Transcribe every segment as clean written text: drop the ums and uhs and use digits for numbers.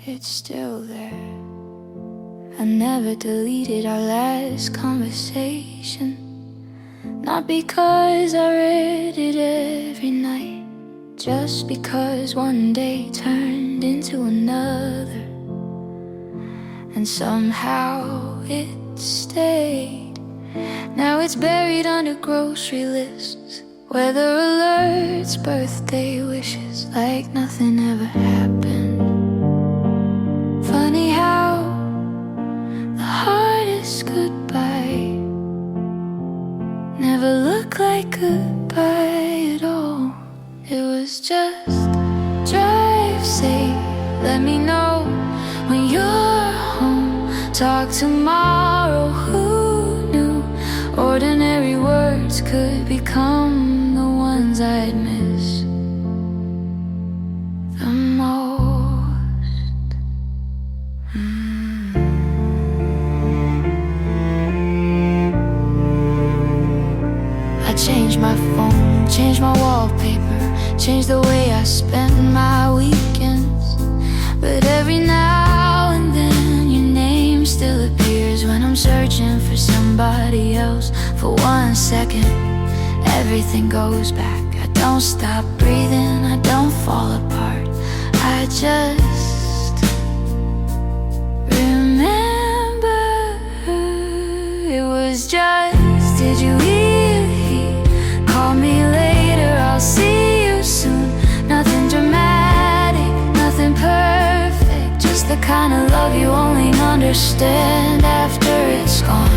it's still there. I never deleted our last conversation, not because I read it every night, just because one day turned into another, and somehow it stayed. Now it's buried under grocery lists, weather alerts, birthday wishes, like nothing ever happened. Funny how the hardest goodbye never looked like goodbye at all. It was just drive safe, let me know when you're home, talk tomorrow. Who knew ordinary words could become the ones I'd miss the most? I changed my phone, changed my wallpaper, changed the way I spent my weekends, but every now and then your name still appears when I'm searching for somebody else. For 1 second, everything goes back. I don't stop breathing, I don't fall apart, I just remember. It was just, did you eat? Call me later, I'll see you soon. Nothing dramatic, nothing perfect, just the kind of love you only understand after it's gone.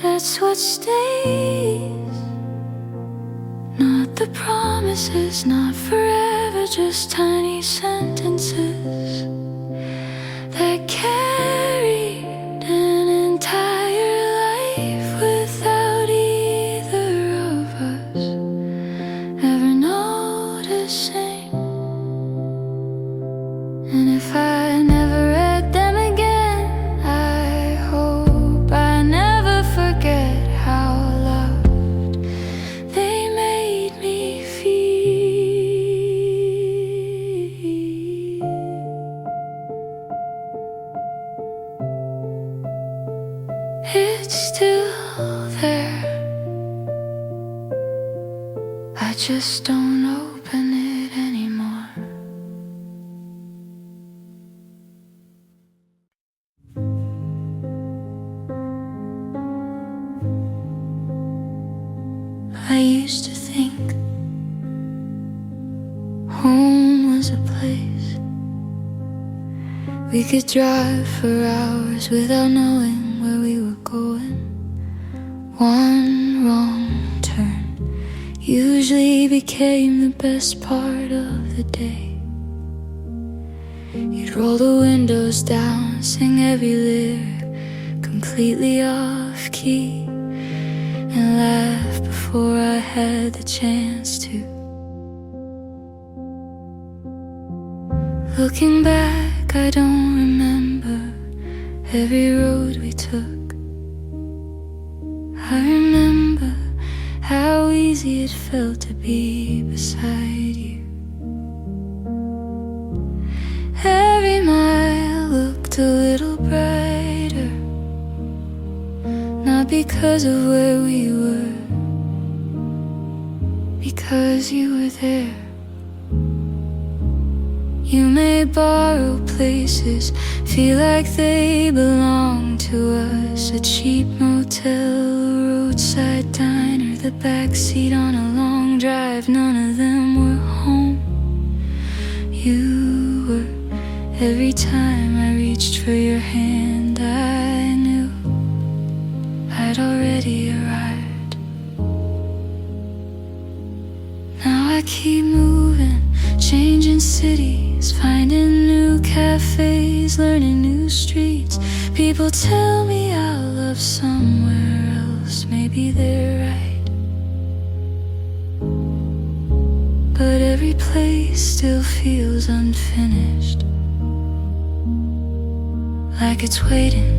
That's what stays, not the promises, not forever, just tiny sentences that carried an entire life without either of us ever noticing. And if I never read them again, I hope I never forget how loved they made me feel. It's still there, I just don't open it anymore. I used to think home was a place we could drive for hours without knowing where we were going. One wrong turn usually became the best part of the day. You'd roll the windows down, sing every lyric completely off key, and laugh before I had the chance to. Looking back, I don't remember every road we took. I remember how easy it felt to be beside you. Every mile looked a little brighter, not because of where we were, because you were there. You may borrow places, feel like they belong to us. A cheap motel, a roadside diner, the backseat on a long drive, none of them were home. You were. Every time I reached for your hand, I knew I'd already arrived. Now I keep moving, changing cities, finding new cafes, learning new streets. People tell me I'll love somewhere else, maybe they're right. every place still feels unfinished, like it's waiting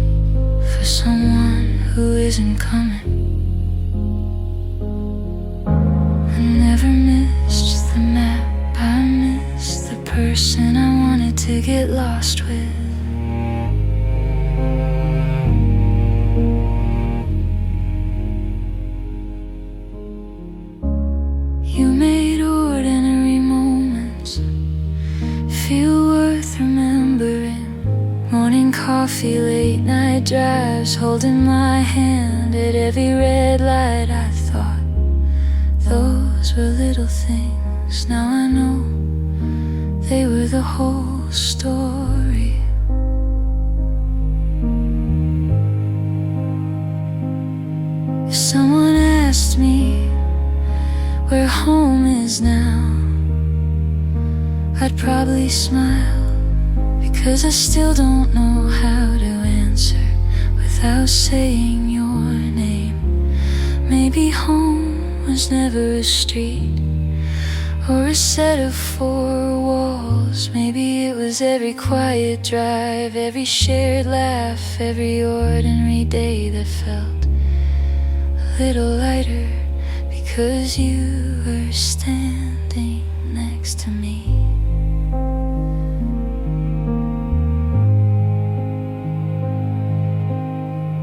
for someone who isn't coming. I never missed the map, I missed the person I wanted to get lost with. You made ordinary moments feel worth remembering. Morning coffee, late night drives, holding my hand at every red light. I thought those were little things. Now I know they were the whole story. If someone asked me where home is now, I'd probably smile, because I still don't know how to answer without saying your name. Maybe home was never a street or a set of four walls. Maybe it was every quiet drive, every shared laugh, every ordinary day that felt a little lighter because you were standing next to me.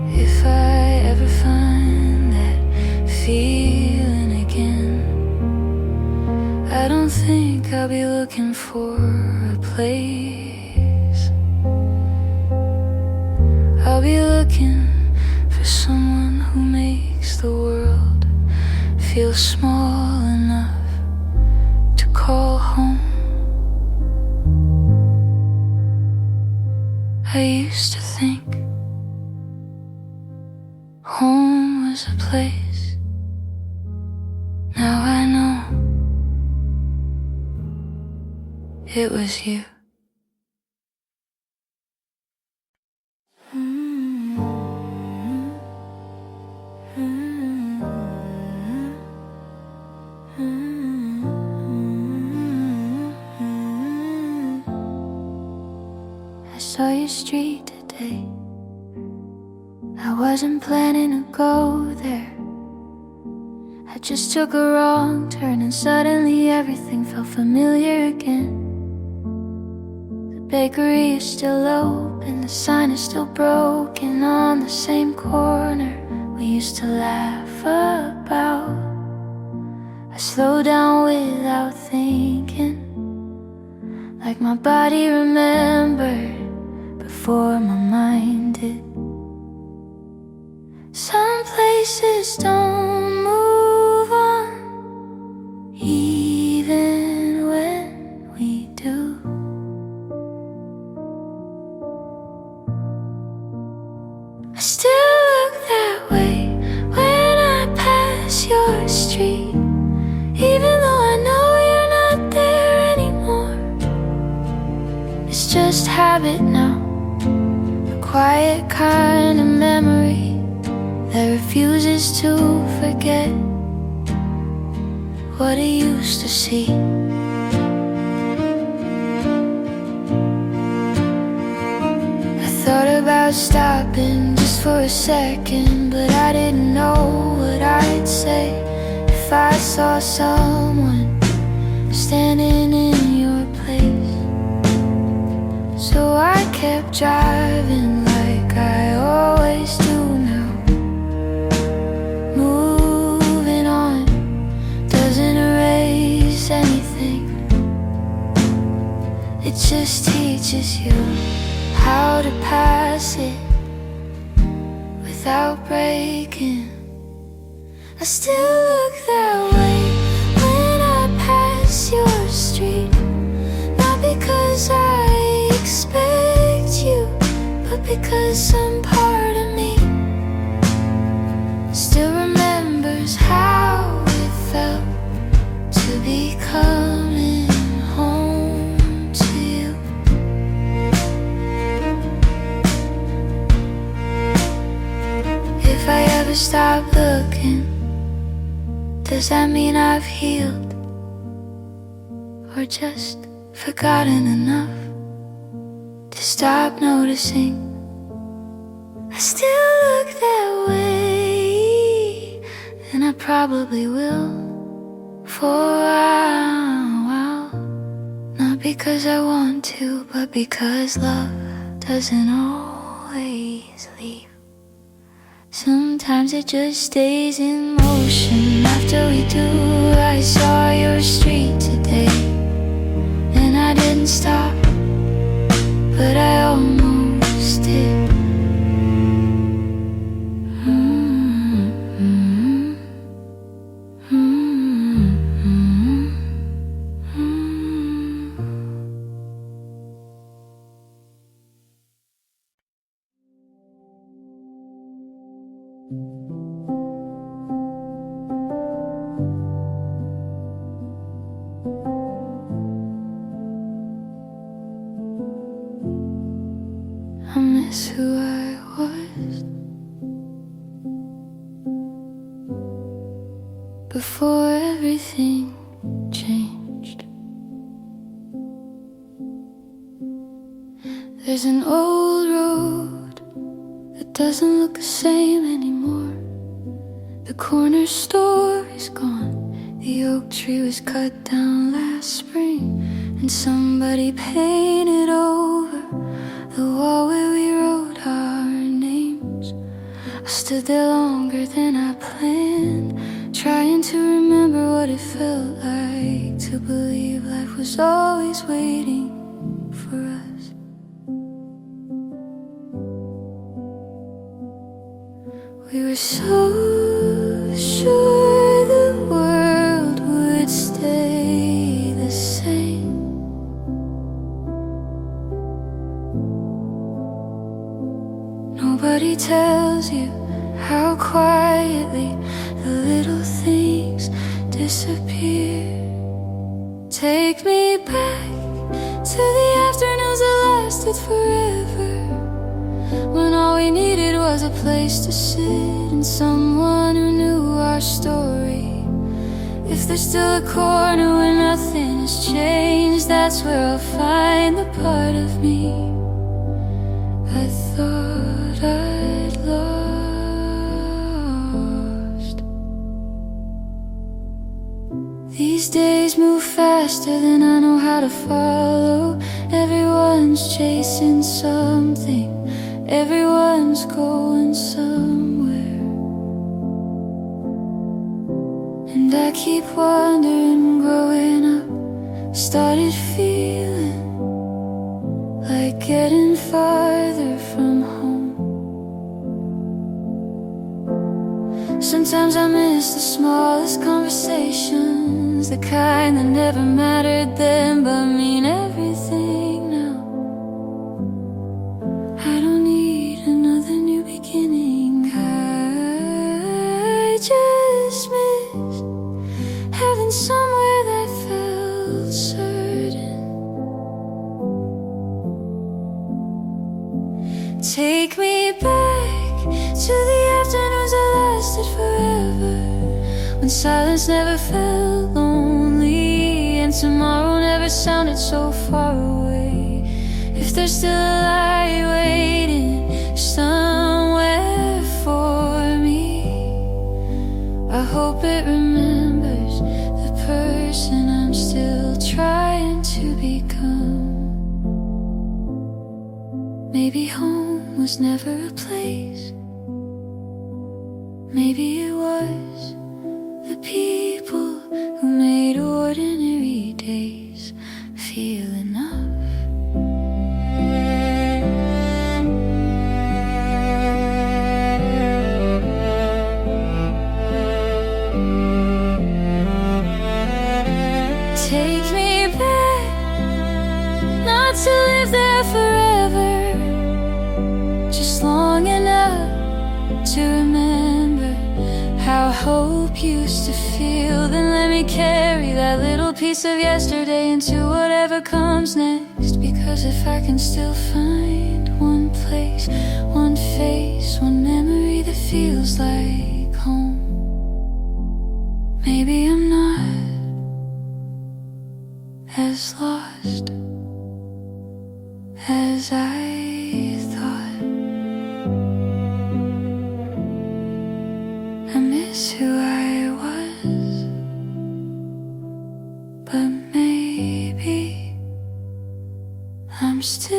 If I ever find that feeling again, I don't think I'll be looking for a place. I'll be looking for someone who makes the world feel small enough to call home. I used to think home was a place. Now I know it was you. I saw your street today. I wasn't planning to go there. I just took a wrong turn and suddenly everything felt familiar again. The bakery is still open, the sign is still broken on the same corner we used to laugh about. I slowed down without thinking, like my body remembered before my mind did. Some places don't move on, even when we do. I still look that way when I pass your street, even though I know you're not there anymore. It's just habit now, a quiet kind of memory that refuses to forget what it used to see. I thought about stopping just for a second, but I didn't know what I'd say if I saw someone standing in your place. So I kept driving like I always do now. Moving on doesn't erase anything, it just teaches you how to pass it without breaking. I still look that way when I pass your street, not because I expect you, but because some part of me still remembers how it felt to be coming home to you. If I ever stop looking, does that mean I've healed? or just forgotten enough to stop noticing. I still look that way, and I probably will for a while. Not because I want to, but because love doesn't always leave. Sometimes it just stays in motion. After we do, I saw your street today, and I didn't stop, but I almost did. I miss who I was before everything changed. There's an old road that doesn't look the same anymore. The corner store is gone. The oak tree was cut down last spring, and somebody painted over the wall where we wrote our names. I stood there longer than I planned, trying to remember what it felt like to believe life was always waiting for us. We were so sure the world would stay the same. Nobody tells you how quietly the little things disappear. Take me back to the afternoons that lasted forever, when all we needed was a place to sit and someone who knew our story. If there's still a corner where nothing has changed, that's where I'll find the part of me I thought I'd lost. These days move faster than I know how to follow. Everyone's chasing something, everyone's going somewhere, and I keep wondering, growing up started feeling like getting farther from home. Sometimes I miss the smallest conversations, the kind that never mattered then but mean everything now. I don't need another new beginning. I just miss having somewhere that felt certain. Take me back to the afternoons that lasted forever, when silence never felt lonely and tomorrow never sounded so far away. If there's still a light waiting somewhere for me, I hope it remembers the person I'm still trying to become. Maybe home was never a place. Maybe it was the people who made ordinary days feel enough. Take me back, not to live there forever, just long enough to remember how hope used to feel. Then let me carry that little piece of yesterday into whatever comes next. Because if I can still find one place, one face, one memory that feels like home, maybe I'm not as lost as I thought. I miss who I was, but maybe I'm still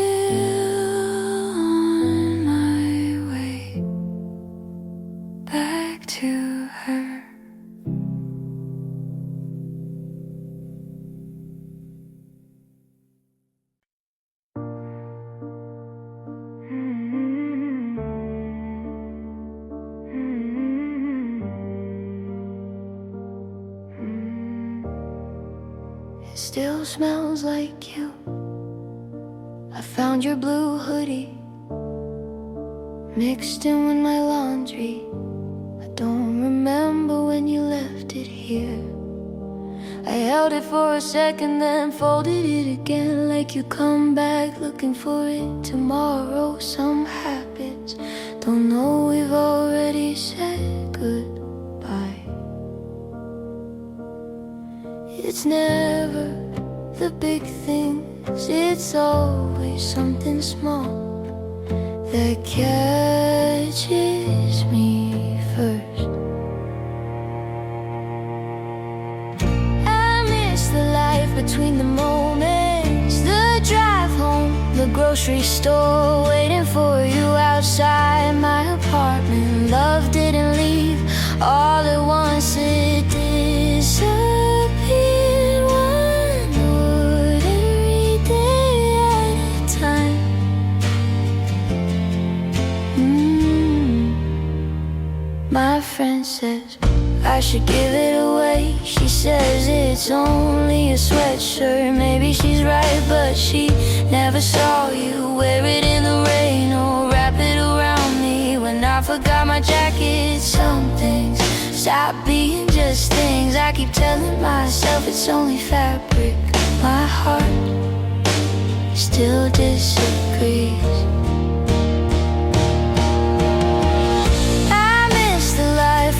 on my way back to her. It still smells like you. I found your blue hoodie mixed in with my laundry. I don't remember when you left it here. I held it for a second, then folded it again, like you come back looking for it tomorrow. Some habits don't know we've already said goodbye. It's never the big things, it's always something small that catches me first. I miss the life between the moments, the drive home, the grocery store, waiting for you outside my apartment. Love didn't leave all at once, it disappeared one ordinary day at a time. My friend says I should give it away. She says it's only a sweatshirt. Maybe she's right, but she never saw you wear it in the rain or wrap it around me when I forgot my jacket. Some things stop being just things. I keep telling myself it's only fabric. My heart still disagrees.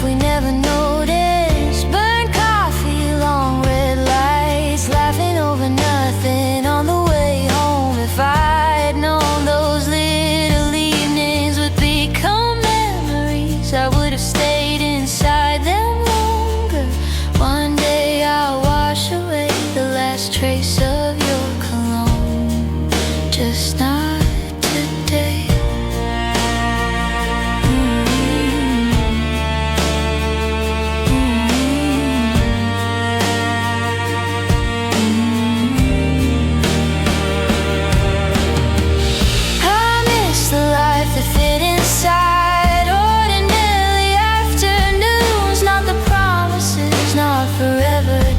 We never noticed, burnt coffee, long red lights, laughing over nothing on the way home. If I'd known those little evenings would become memories, I would have stayed inside them longer. One day I'll wash away the last trace of your cologne, just not today.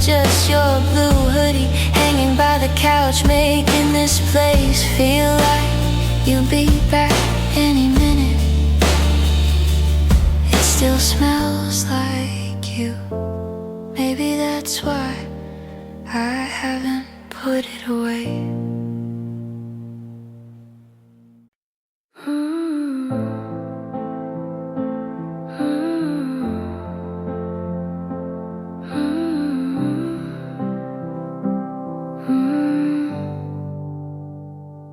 Just your blue hoodie hanging by the couch, making this place feel like you'll be back any minute. It still smells like you. Maybe that's why I haven't put it away.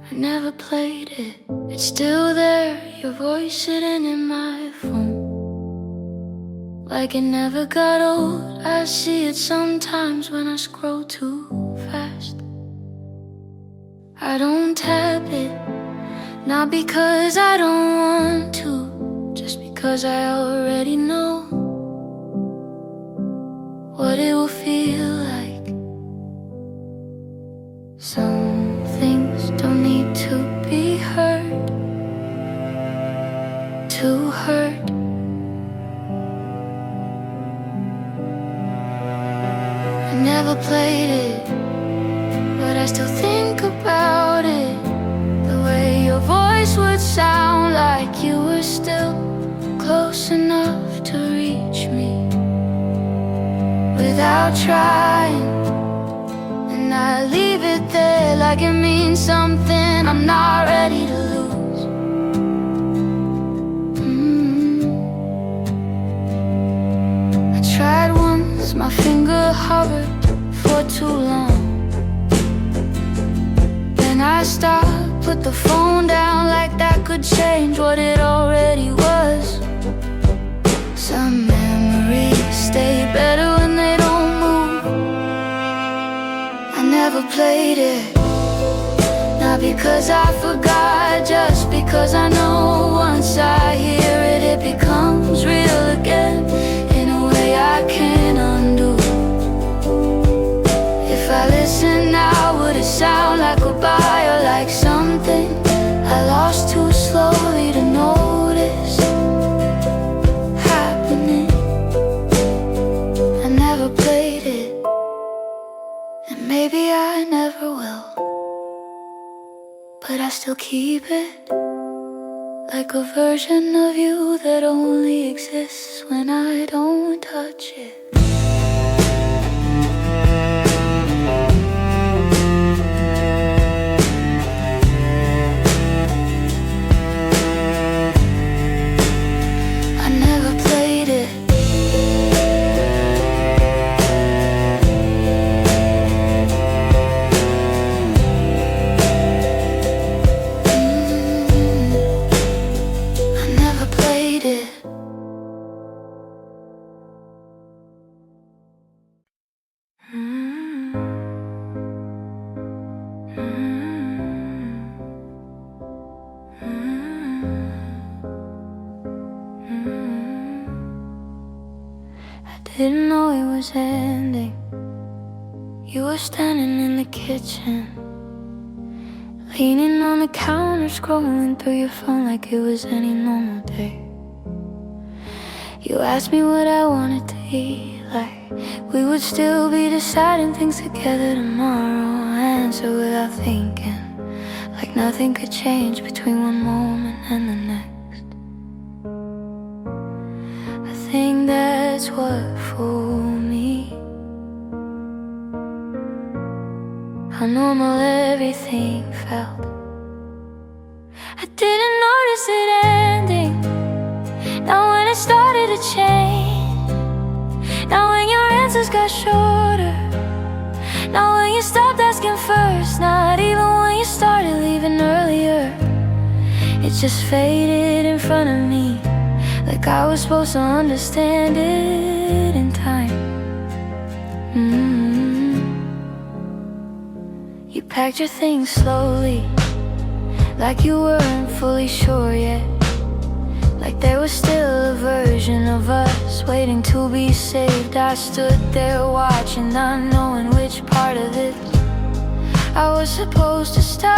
Never played it, it's still there, your voice sitting in my phone, like it never got old. I see it sometimes when I scroll too fast. I don't tap it, not because I don't want to, just because I already know what it will feel like. Some things don't need to be heard to hurt. I never played it, but I still think about it. The way your voice would sound like you were still close enough to reach me without trying. And I leave it there like it means something I'm not ready to lose. I tried once, my finger hovered for too long, put the phone down like that could change what it already was. Some memories stay better when they don't move. I never played it, not because I forgot, just because I know once I hear it, it becomes real again in a way I can't undo. If I listen now, would it sound like goodbye or like something I lost too slowly to notice happening? I never played it, and maybe I never will, but I still keep it, like a version of you that only exists when I don't touch it. I never played it, I never played it. I didn't know it was ending. You were standing in the kitchen, leaning on the counter, scrolling through your phone like it was any normal day. You asked me what I wanted to eat, like we would still be deciding things together tomorrow. I answered without thinking, like nothing could change between one moment and the next. I think that's what fooled me, how normal everything felt. I didn't notice it ending, not when it started to change, not when your answers got shorter, not when you stopped asking first, not even when you started leaving earlier. It just faded in front of me, like I was supposed to understand it in time. You packed your things slowly, like you weren't fully sure yet, like there was still a version of us waiting to be saved. I stood there watching, not knowing which part of this I was supposed to stop.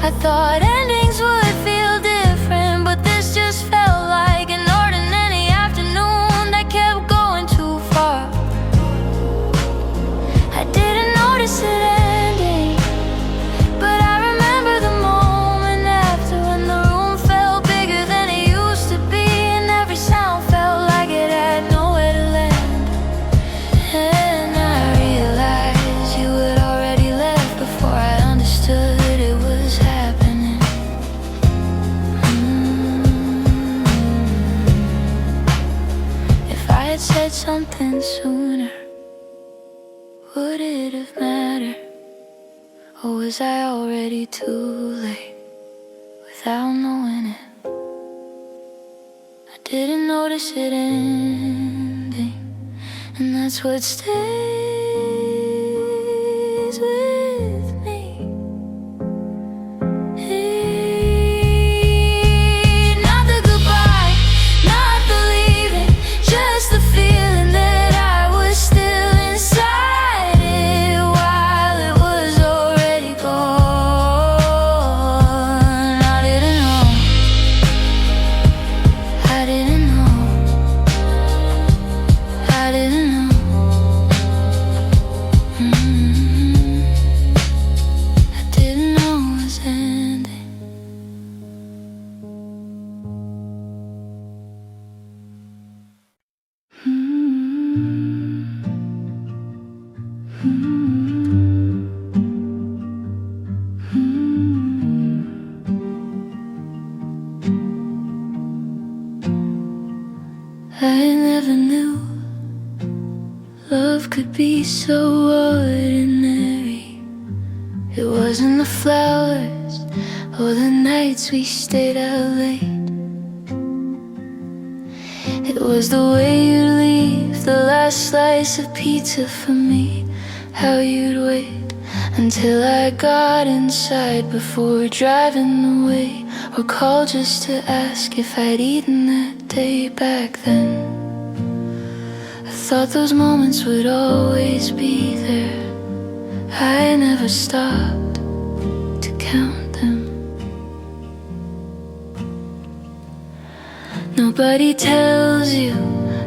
I thought endings would feel different, but this just felt like an ordinary afternoon that kept going too far. I didn't notice it ending, but I remember the moment after, when the room felt bigger than it used to be, and every sound felt like it had nowhere to land. And I realized you had already left before I understood it was happening. If I had said something sooner, would it have mattered? Or was I already too late without knowing it? I didn't notice it ending, and that's what stays with me. Not the goodbye, not the leaving, just the feeling that I was still inside it while it was already gone. I didn't know, I didn't know, I didn't know. I didn't know it was ending. I never knew love could be so ordinary. It wasn't the flowers or the nights we stayed out late. It was the way you'd leave the last slice of pizza for me, how you'd wait until I got inside before driving away, or call just to ask if I'd eaten that day back then. I thought those moments would always be there. I never stopped to count them. Nobody tells you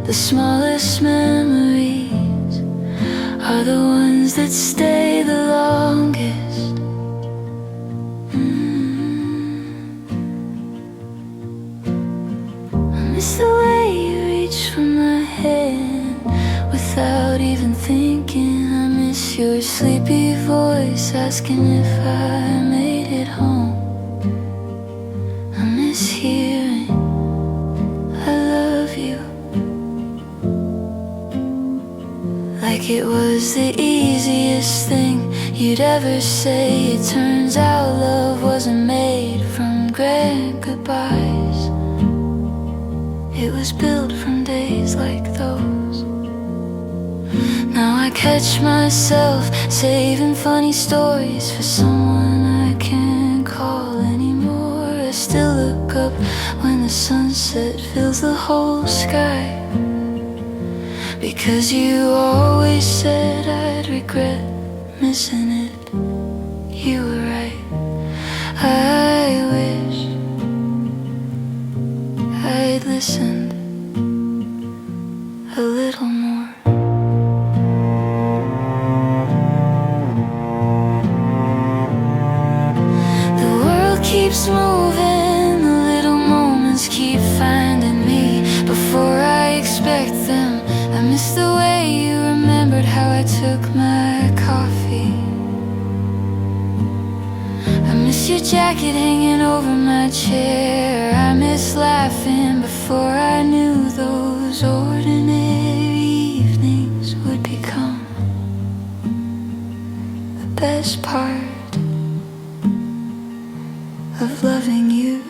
the smallest memories are the ones that stay the longest. I miss the way you reach for my hand without even thinking. I miss your sleepy voice asking if I made it home. I miss hearing I love you, like it was the easiest thing you'd ever say. It turns out love wasn't made from grand goodbyes. It was built from days like those. Now I catch myself saving funny stories for someone I can't call anymore. I still look up when the sunset fills the whole sky, because you always said I'd regret missing it. You were right. I wish I'd listened a little more. The world keeps moving, the little moments keep finding me before I expect them. I miss the way you remembered how I took my coffee. I miss your jacket hanging over my chair. I miss laughing before I knew those ordinary evenings would become the best part of loving you.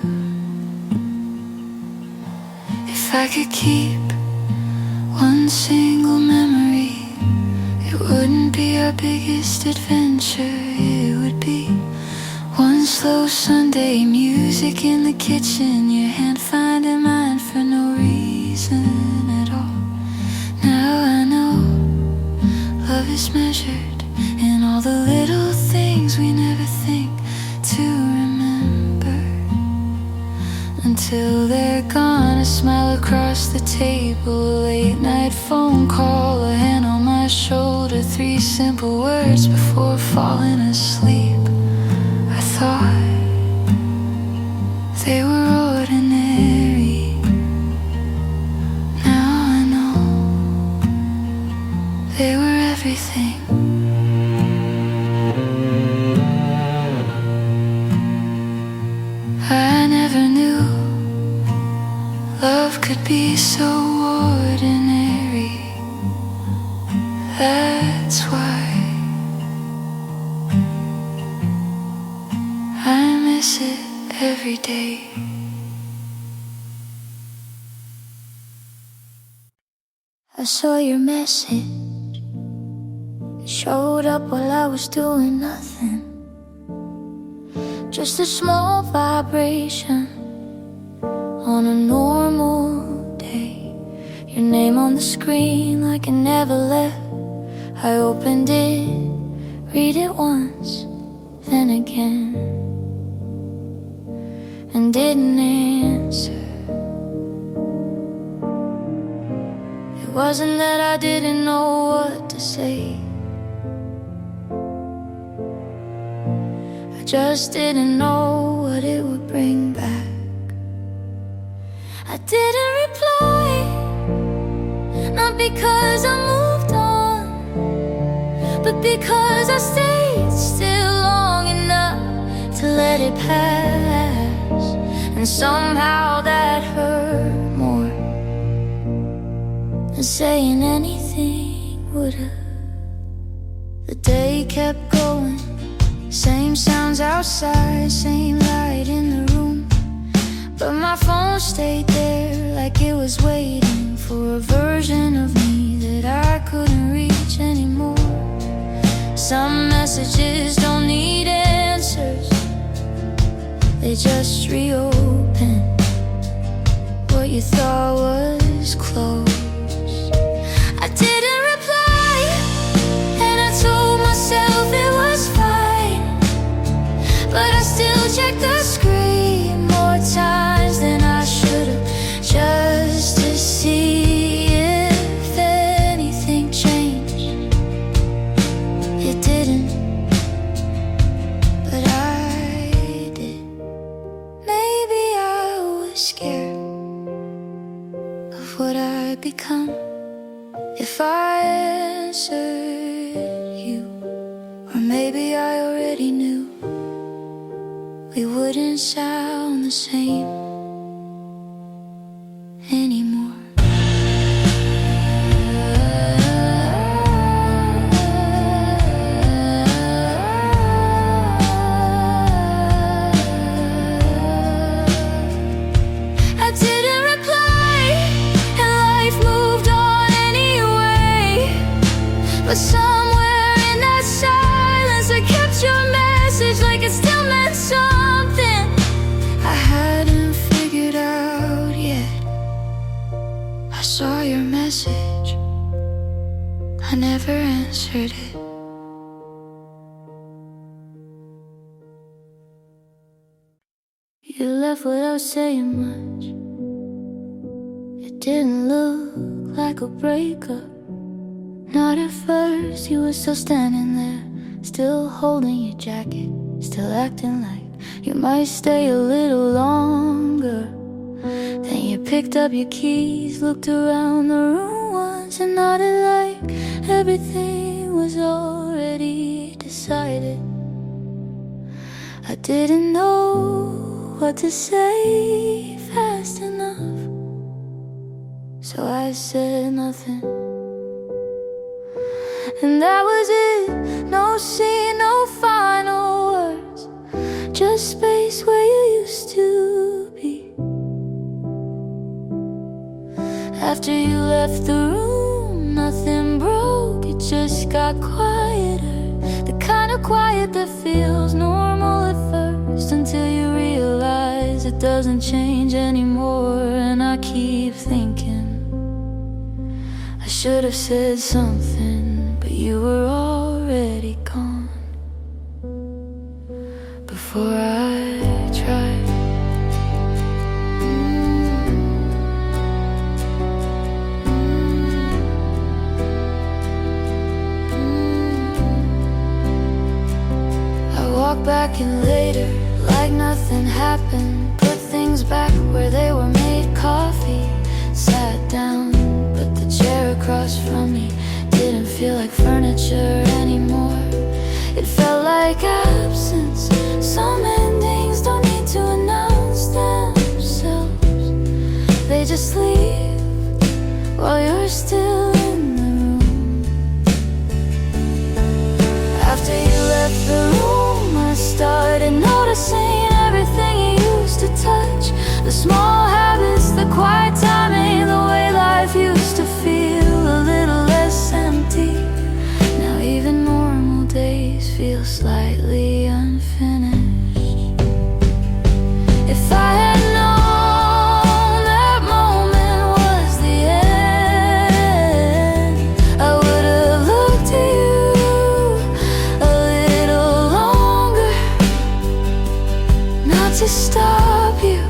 If I could keep one single memory, it wouldn't be our biggest adventure. It would be one slow Sunday, music in the kitchen, your hand finding mine for no reason at all. Now I know love is measured in all the little things we never think to remember, until they're gone. A smile across the table, a late night phone call, a hand on my shoulder, 3 simple words before falling asleep. I thought they were ordinary. Now I know they were everything. I never knew love could be so ordinary. That's why I miss it every day. I saw your message. It showed up while I was doing nothing. Just a small vibration on a normal day. Your name on the screen like it never left. I opened it, read it once, then again, and didn't answer. It wasn't that I didn't know what to say, I just didn't know what it would bring back. I didn't reply, not because I moved on, but because I stayed still long enough to let it pass. And somehow that hurt more than saying anything would've. The day kept going, Same sounds outside, same light in the room, but my phone stayed there like it was waiting for a version of me that I couldn't reach anymore. Some messages don't need answers, they just reopen what you thought was closed. I didn't reply, and I told myself it was fine, but I still checked the screen more times than I should've, just to see if anything changed. It didn't, but I did. Maybe I was scared of what I'd become if I answered you, or maybe I already knew we wouldn't sound the same anymore. I didn't reply, and life moved on anyway, but somewhere in that silence I kept your message like it still meant something I hadn't figured out yet. I saw your message, I never answered it. You left without saying much. It didn't look like a breakup, not at first. You were still standing there, still holding your jacket, still acting like you might stay a little longer. Then you picked up your keys, looked around the room once, and nodded like everything was already decided. I didn't know what to say fast enough, so I said nothing. And that was it. No scene, no final words, just space where you used to be. After you left the room, nothing broke, it just got quieter. The kind of quiet that feels normal at first, until you realize it doesn't change anymore. And I keep thinking I should have said something, but you were already gone before I tried. I walked back in later like nothing happened, put things back where they were made, coffee, sat down, but the chair across from me didn't feel like furniture anymore. It felt like absence. Some endings don't need to announce themselves, they just leave while you're still in the room. After you left the room, I started noticing everything you used to touch, the small habits, the quiet timing, the way life used to feel a little less empty. Now even normal days feel slightly unfinished. If I had known that moment was the end, I would have looked at you a little longer, not to stop you,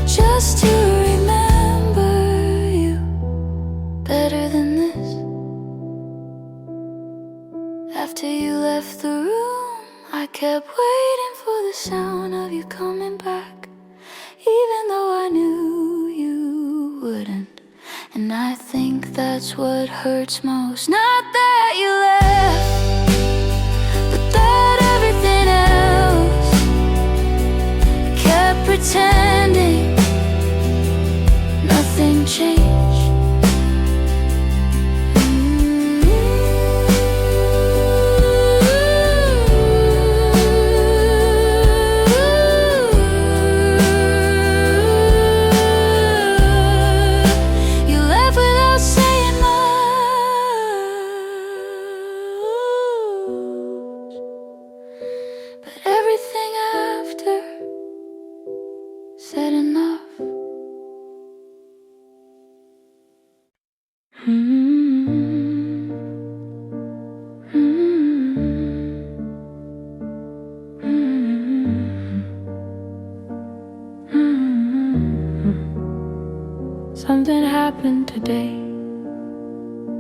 just to remember you better than this. After you left the room, I kept waiting for the sound of you coming back, even though I knew you wouldn't. And I think that's what hurts most. Not that you left, but that everything else kept pretending nothing changed. today.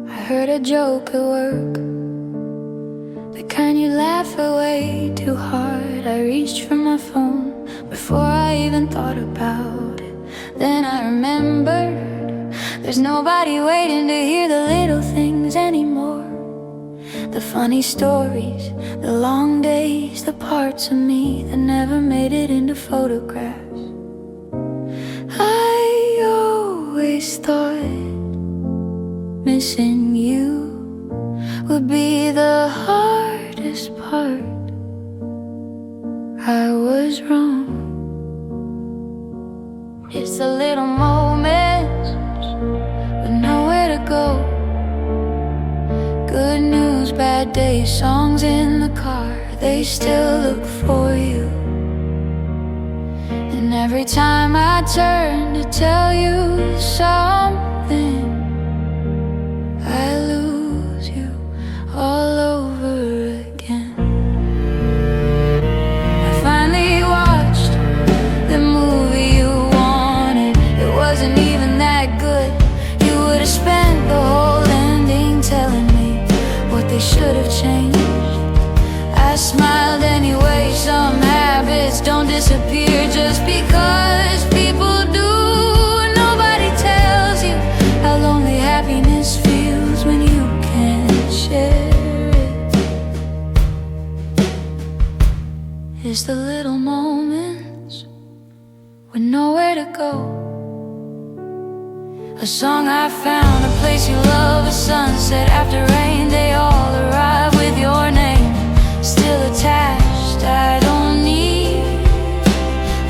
I heard a joke at work, the kind you laugh away too hard. I reached for my phone before I even thought about it. Then I remembered there's nobody waiting to hear the little things anymore. The funny stories, the long days, the parts of me that never made it into photographs. I always thought missing you would be the hardest part. I was wrong. It's the little moments with nowhere to go. Good news, bad days, songs in the car, they still look for you. And every time I turn to tell you something, I lose you all over again. I finally watched the movie you wanted. It wasn't even that good. You would have spent the whole ending telling me what they should have changed. I smiled anyway. Some habits don't disappear just because people do. Nobody tells you how lonely happiness feels when you can't share it. It's the little moments with nowhere to go. A song I found, a place you love, a sunset after rain. They all arrive with your name still attached. I don't need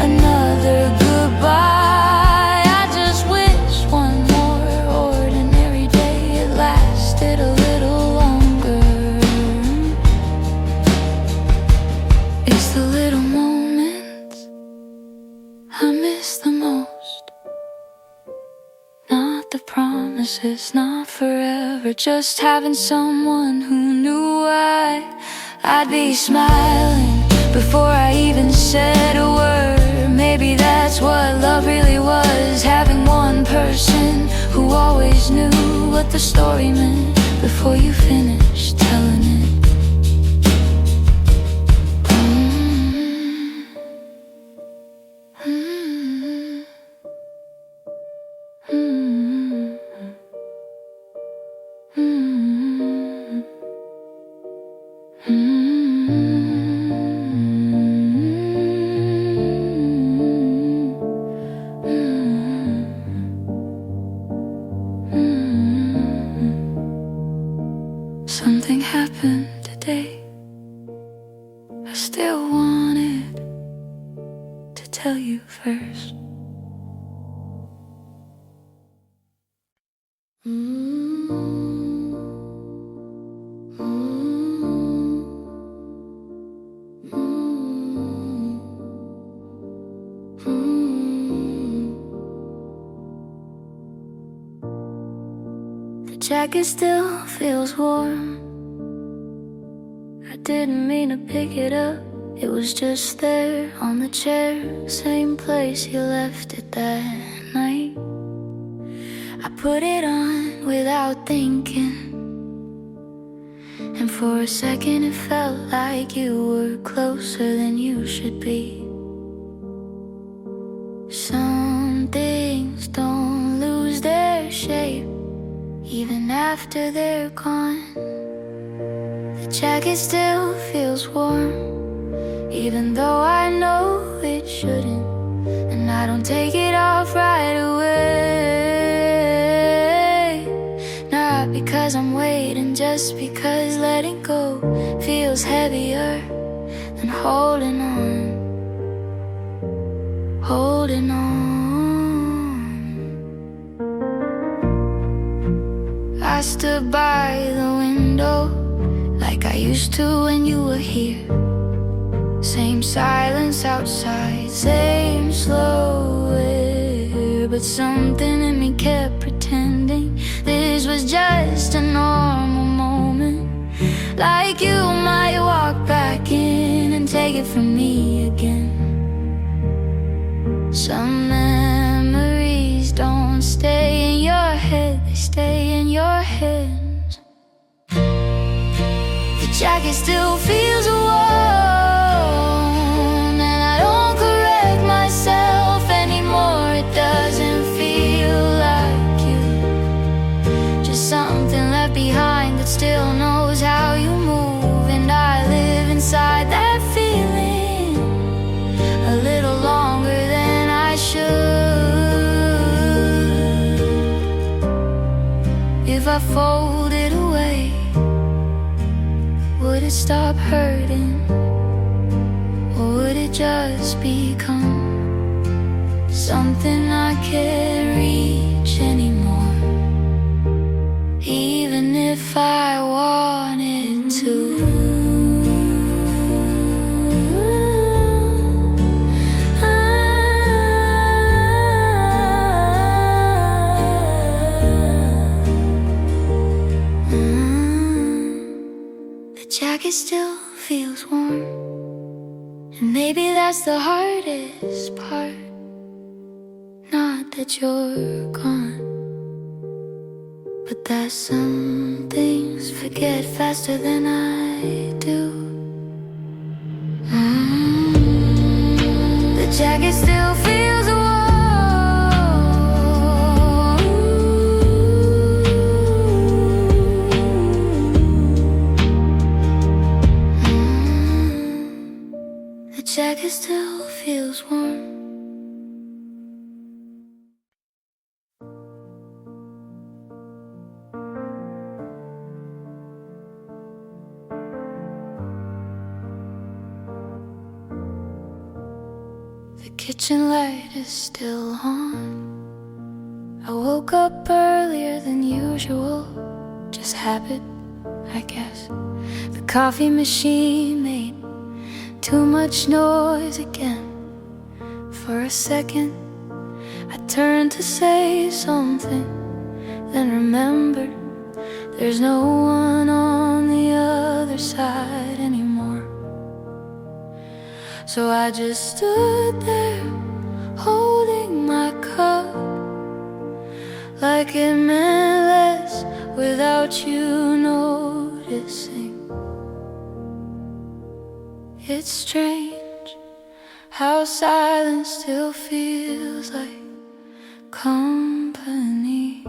another goodbye. I just wish one more ordinary day it lasted a little longer. It's the little moments I miss the most. Not the promises, not forever, just having someone who knew I'd be smiling before I even said a word. Maybe that's what love really was, having one person who always knew what the story meant before you finished telling it. Something happened today. I still wanted to tell you first. The jacket still feels warm. I didn't mean to pick it up. It was just there on the chair, same place you left it that night. I put it on without thinking, and for a second it felt like you were closer than you should be. Some things don't lose their shape even after they're gone. The jacket still feels warm, even though I know it shouldn't. And I don't take it off right away, not because I'm waiting, just because letting go feels heavier than holding on. Holding on. I stood by the window like I used to when you were here. Same silence outside, same slow air, but something in me kept pretending this was just a normal moment. Like you might walk back in and take it from me again. Some memories don't won't stay in your head, they stay in your hands. The jacket still feels warm, and I don't correct myself anymore. It doesn't feel like you, just something left behind that still knows how you move. And I live inside that feeling a little longer than I should. If I fold it away, would it stop hurting? Or would it just become something I can't reach anymore? Even if I wanted to. The jacket still feels warm, and maybe that's the hardest part. Not that you're gone, but that some things forget faster than I do. The jacket still feels warm. The jacket still feels warm. The kitchen light is still on. I woke up earlier than usual, just habit, I guess. The coffee machine made too much noise again. For a second, I turned to say something, then remembered there's no one on the other side anymore. So I just stood there, holding my cup, like it meant less without you noticing. It's strange how silence still feels like company.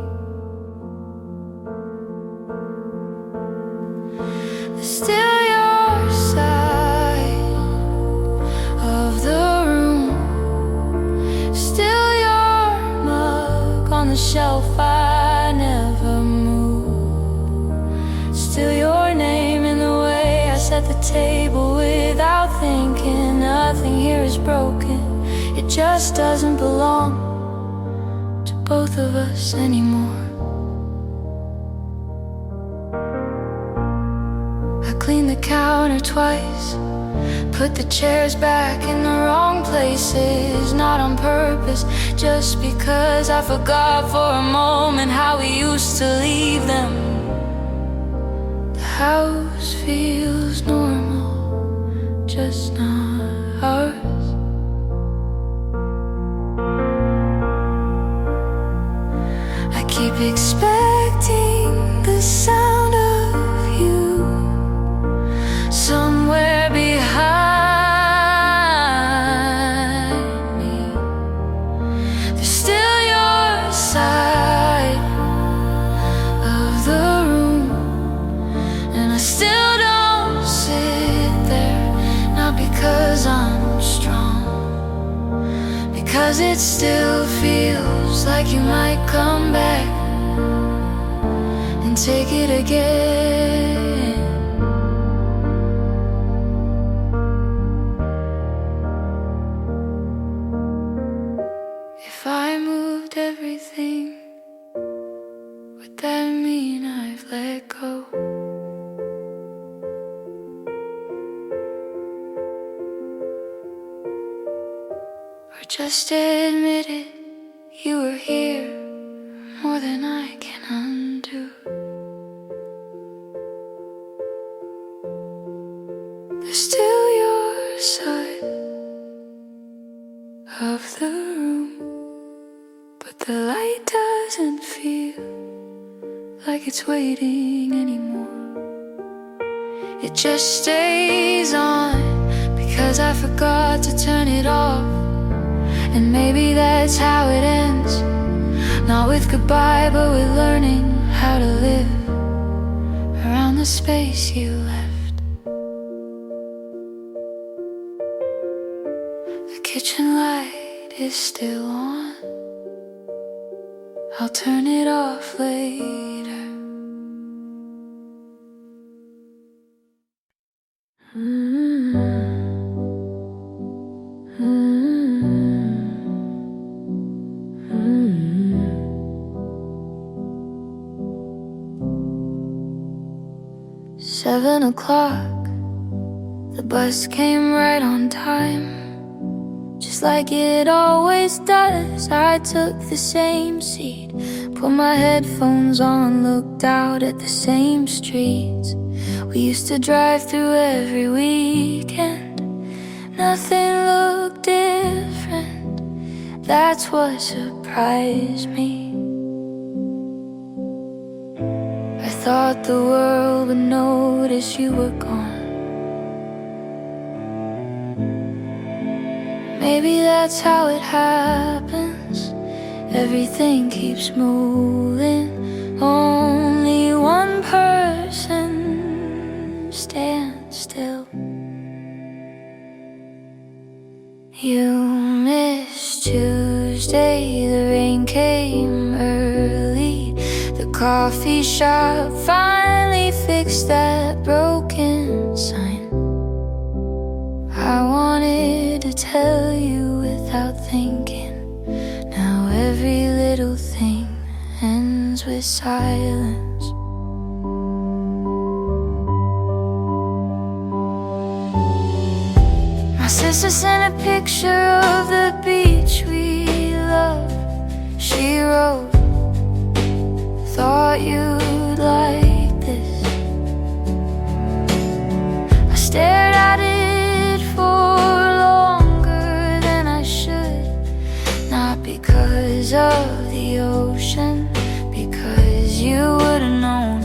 There's still your side of the room, still your mug on the shelf I never moved, still your name in the way I set the table without thinking. Nothing here is broken, it just doesn't belong to both of us anymore. I cleaned the counter twice, put the chairs back in the wrong places, not on purpose, just because I forgot for a moment how we used to leave them. The house feels normal, just not ours. I keep expecting the sound of you somewhere behind me. There's still your side of the room, and I still don't sit there, not because I'm strong, because it still feels like you might come back and take it again. If I moved everything, would that mean I've let go? Or just admit it, you were here more than I can undo. There's still your side of the room, but the light doesn't doesn't feel like it's waiting anymore. It just stays on because I forgot to turn it off. And maybe that's how it ends, not with goodbye, but with learning how to live around the space you left. The kitchen light is still on. I'll turn it off later. Seven o'clock, the bus came right on time, just like it always does. I took the same seat, put my headphones on, looked out at the same streets we used to drive through every weekend. Nothing looked different, that's what surprised me. I thought the world would notice you were gone. Maybe that's how it happens. Everything keeps moving, only one person stands still. You missed Tuesday, the rain came early. The coffee shop finally fixed that broken sign. I wanted to tell you without thinking. Now every little thing ends with silence. My sister sent a picture of the beach we love. She wrote, "Thought you'd like this." I stared at it for longer than I should, not because of the ocean, because you would've known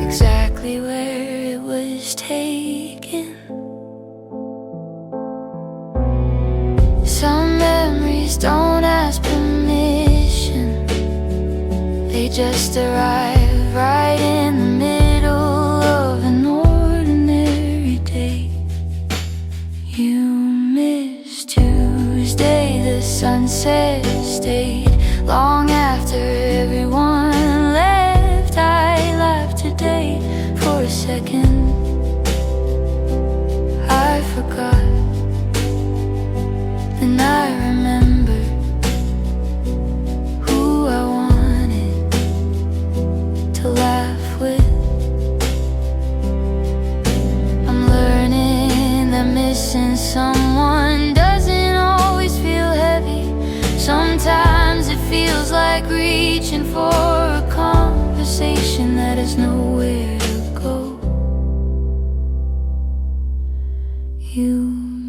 exactly where it was taken. Some memories don't ask permission, they just arrive right in the middle of an ordinary day. You missed Tuesday, the sunset stayed long after everyone left. I laughed today for a second. I forgot, then I remembered who I wanted to laugh with. I'm learning that missing someone doesn't always feel heavy. Sometimes it feels like reaching for a conversation that has nowhere to go. You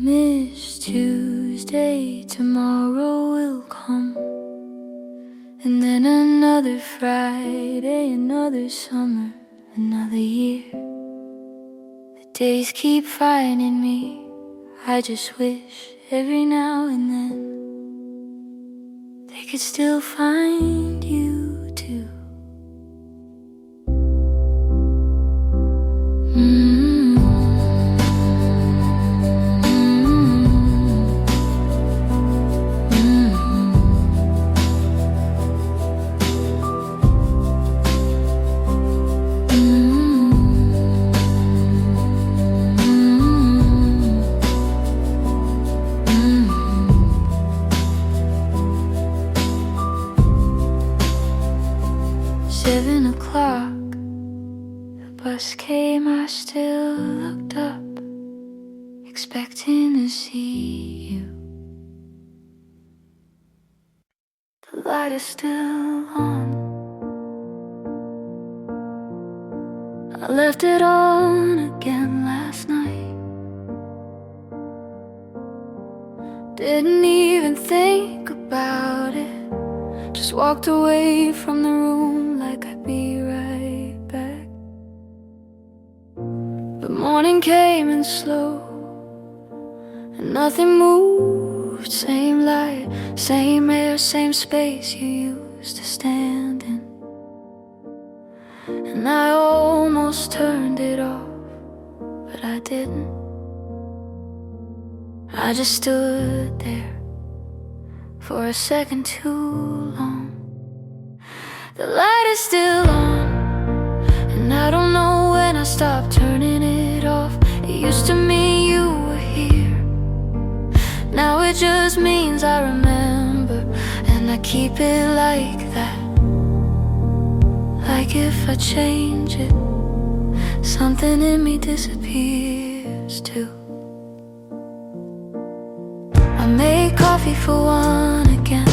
missed Tuesday, tomorrow will come, and then another Friday, another summer, another year. The days keep finding me. I just wish every now and then they could still find you too. bus came, I still looked up, expecting to see you. The light is still on. I left it on again last night. Didn't even think about it, just just walked away from the room like I'd be right back. But morning came in slow, and nothing moved. Same light, same air, same space you used to stand in. And I almost turned it off, but I didn't. I just stood there for a second too long. The light is still on, and I don't know when I stopped turning it off. It used to mean you were here, now it just means I remember, and I keep it like that. Like if I change it, something in me disappears too. I made coffee for one again,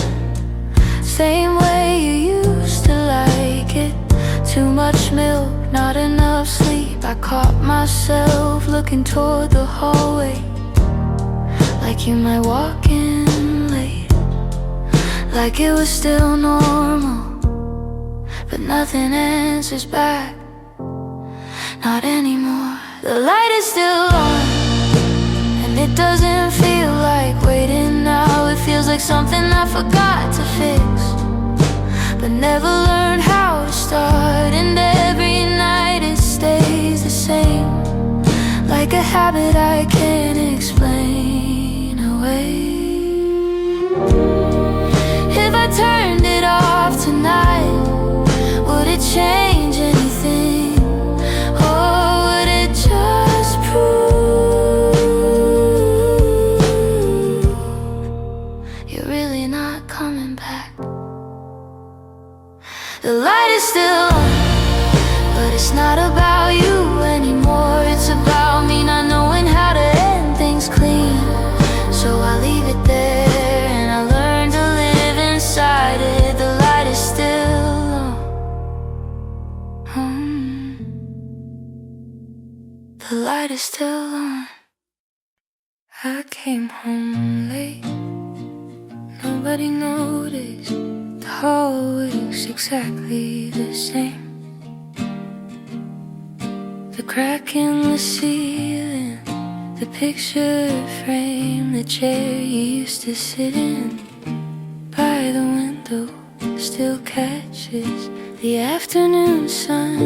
same way you used to like it. Too much milk, not enough sleep. I caught myself looking toward the hallway, like you might walk in late, like it was still normal. But nothing answers back, not anymore. The light is still on, and it doesn't feel like waiting now. It feels like something I forgot to fix, but never learned how to start. And every night it stays the same, like a habit I can't explain away. If I turned it off tonight, would it change anything? Or would it just prove you're really not coming back? The light is still on, but it's not about you anymore. It's about me not knowing how to end things clean. So I leave it there, and I learn to live inside it. The light is still on. The light is still on. I came home late, nobody noticed. The hallway's exactly the same. The crack in the ceiling, the picture frame, the chair you used to sit in by the window still catches the afternoon sun.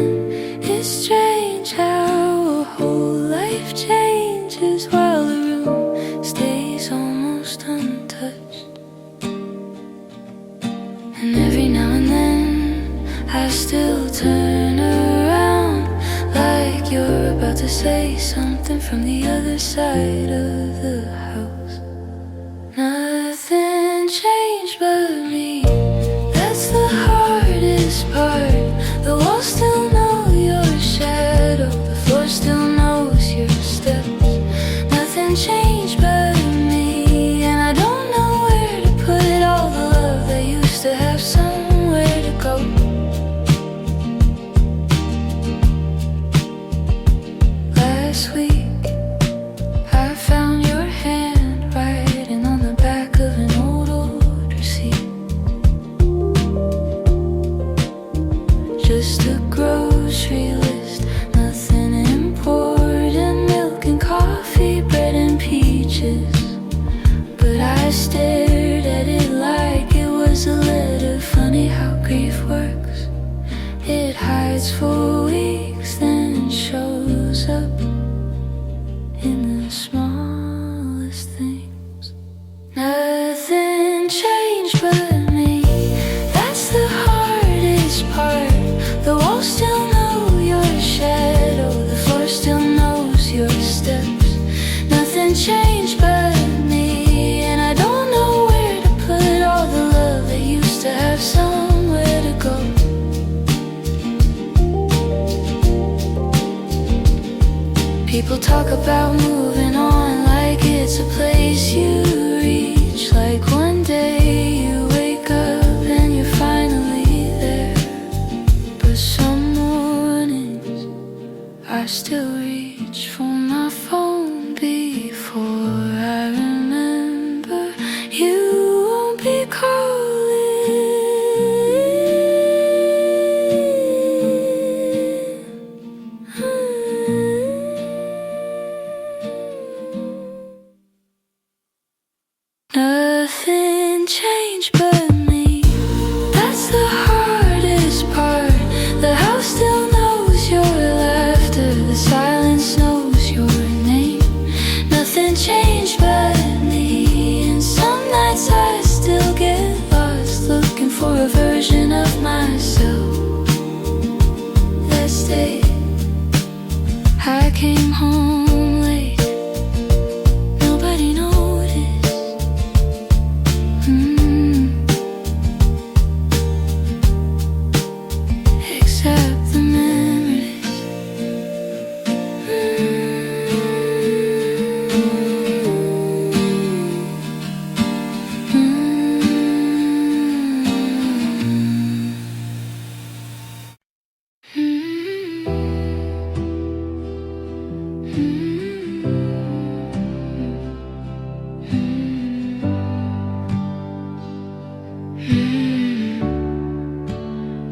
It's strange how a whole life changes while the room stays almost untouched. And every now and then I still turn around, like you're about to say something from the other side of the house. Nothing changed but me, that's the hardest part. The walls still know your shadow, the floor still knows your steps. Nothing changed but me, and I don't know where to put all the love that used to have somewhere to go. Last week I found your hand writing on the back of an old receipt. Just a grocery list, nothing important. Milk and coffee, bread and peaches. But I stared at it like it was a letter. Funny how grief works. It hides for weeks, then shows up in the smallest things. Nothing changed but me, that's the hardest part. The walls still know your shadow, the floor still knows your steps. Nothing changed but me, and I don't know where to put all the love that used to have somewhere to go. People talk about moving on like it's a place you reach, like one day you wake up and you're finally there. But some mornings I still reach for my phone before I remember you won't be calling. change but me. That's the hardest part. The house still knows your laughter, the silence knows your name. Nothing changed but me. And some nights I still get lost, looking for a version of myself that stayed. I came home late, nobody noticed. Except the memories.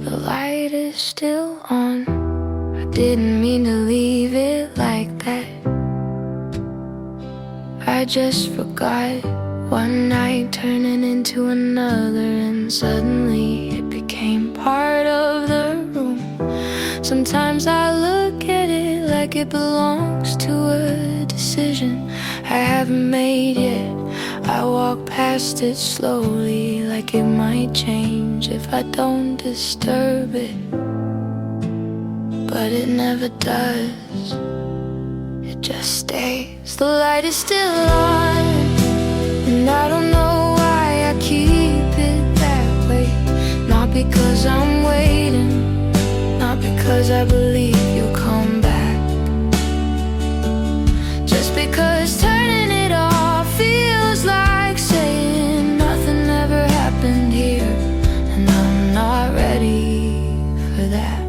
The light is still on. I didn't mean to leave it like that. I just forgot. One night turning into another, and suddenly it became part of the room. Sometimes I look at it like it belongs to a decision I haven't made yet. I walk past it slowly, like it might change if I don't disturb it. But it never does, it just stays. The light is still on, and I don't know why I keep it that way. Not because I'm waiting, not because I believe you'll come back. Just because turning it off feels like saying nothing ever happened here, and I'm not ready for that.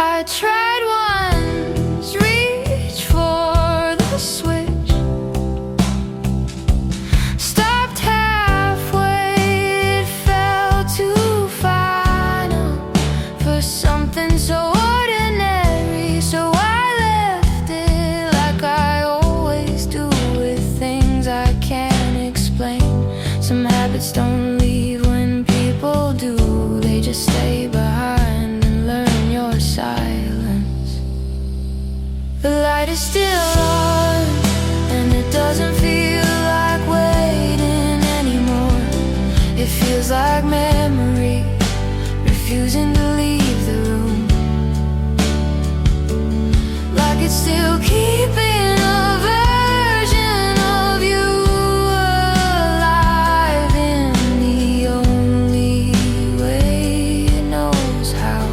I tried once, reach for the switch, stopped halfway, it felt too final for something so ordinary. So I left it like I always do with things I can't explain. Some habits don't leave when people do, they just stay behind and learn your silence. The light is still on, and it doesn't feel like waiting anymore. It feels like memory refusing to leave the room, like it's still keeping a version of you alive in the only way it knows how.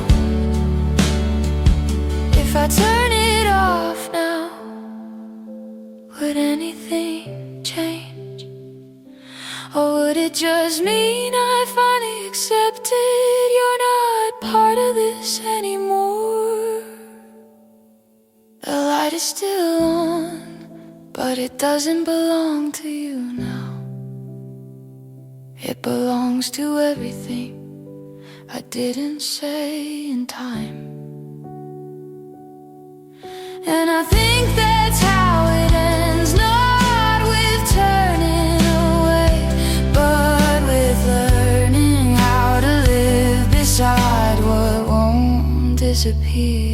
If I turn it off now, would anything change? Or would it just mean I finally accepted you're not part of this anymore? The light is still on, but it doesn't belong to you now. It belongs to everything I didn't say in time. And I think that's how it ends, not with turning away, but with learning how to live beside what won't disappear.